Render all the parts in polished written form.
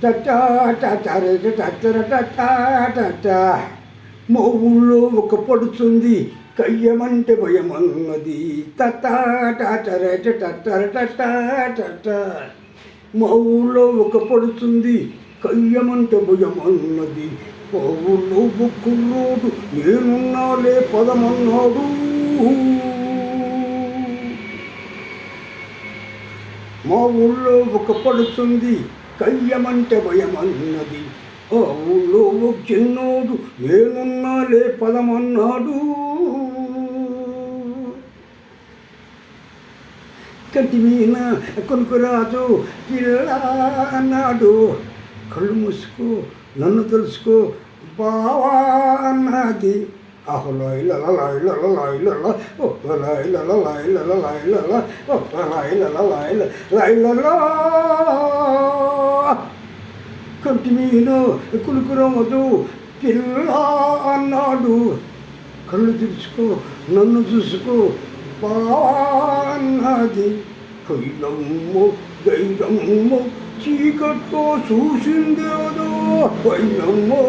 టటా టటరే టటర టటా టటా. మా ఊళ్ళో ఒక పడుతుంది కయ్యమంటే భయమన్నది. టటా టటరే టటర టటా టటా. మా ఊళ్ళో ఒక పడుతుంది కయ్యమంటే భయమన్నది. మా ఊళ్ళో బుక్కురోడు నేనున్నాలే పదమన్నాడు. మా ఊళ్ళో ఒక పడుతుంది కయ్యమంటే భయమన్నది. ఆ ఊళ్ళో ఒక చిన్నోడు నేనున్నాలే పదమన్నాడు. కంటి మీన కొనుకురాజు పిల్ల అన్నాడు. కళ్ళు మూసుకో నన్ను తెలుసుకో బావా అన్నది. కంటి మీద కులుకురమదు పిల్ల అన్నాడు. కళ్ళు తెరుచుకో నన్ను చూసుకో బావా అన్నది. హైలమ్మో గైరమ్మో చీకట్లో చూసిందేదో. హైలమ్మో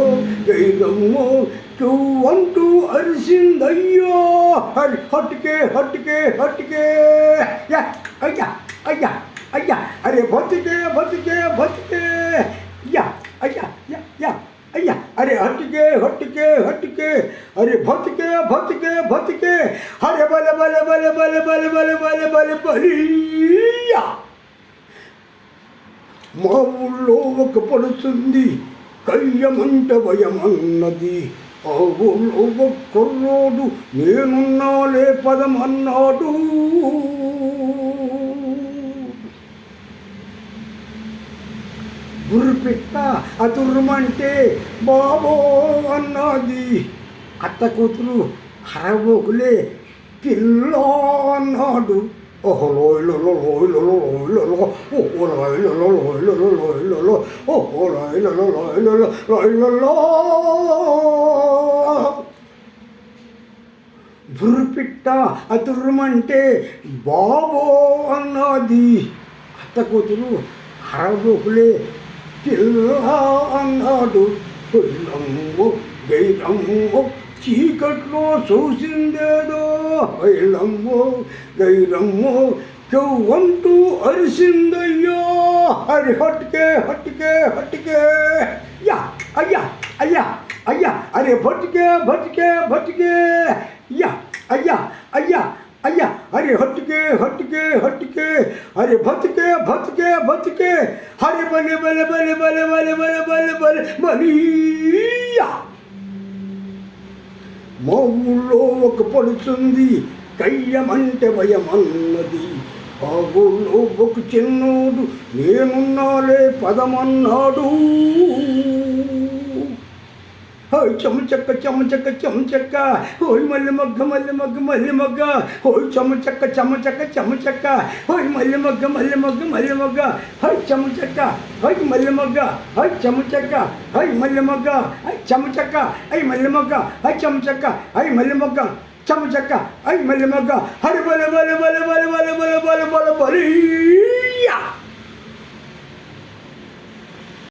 గైరమ్మో అంటూ అరిసిందయ్యో. హరి హట్టుకే హట్టుకే హట్టుకే అయ్యా అయ్యా అయ్యా అరే బతికే బతికే బతికే యా అయ్యా యా అయ్యా అరే హట్టుకే హట్టుకే హట్టుకే అరే బతికే బతికే బతికే అరే బల బల బల బల బల బల బల బల బలియా. మా ఊళ్ళో ఒక పడుతుంది కయ్యమంట భయమన్నది. ఆ ఊళ్ళో ఒక్కరోడు నేనున్నాలే పదమన్నాడు. గుర్రెపిట్ట అతుర్రమంటే బాబో అన్నది. అత్త కూతురు అరబోకులే పిల్ల అన్నాడు. బుర్రపిట్ట అతుర్రమంటే బాబో అన్నది. అత్త కూతురు అరబోకులే పిల్ల అన్నాడు. పిల్లమ్మో గైరమ్మో చీకట్లో చూసిందేదో. హైలమ్మో గైరమ్మో అంటూ అరిసిందయ్యో. హరి హట్టుకే హట్టుకే హట్టుకే యా అయ్యా అయ్యా అయ్యా అరే బతికే బతికే బతికే యా అయ్యా అయ్యా అయ్యా అరే హట్టుకే హట్టుకే హట్టుకే అరే బతికే బతికే బతికే హరి బలి బలి బలి బలి బలి బలి బలి బలి బలియా. మా ఊళ్ళో ఒక పడుతుంది కయ్యమంటే భయమన్నది. ఆ ఊళ్ళో ఒక చిన్నోడు నేనున్నాలే పదమన్నాడు. హోయ్ చెమచక్క చెమచక్క చెమచక్క హోయ్ మల్లె మొగ్గ మల్లె మొగ్గ మల్లె మొగ్గ హోయ్ చెమచక్క చెమచక్క చెమచక్క హోయ్ మల్లె మొగ్గ మల్లె మొగ్గ మల్లె మొగ్గ హోయ్ చెమచక్క హోయ్ మల్లె మొగ్గ హోయ్ చెమచక్క హోయ్ మల్లె మొగ్గ హోయ్ చెమచక్క హోయ్ మల్లె మొగ్గ హోయ్ చెమచక్క హోయ్ మల్లె మొగ్గ చెమచక్క హోయ్ మల్లె మొగ్గ హరి బల బల బల బల బల బల బల బల బలియా.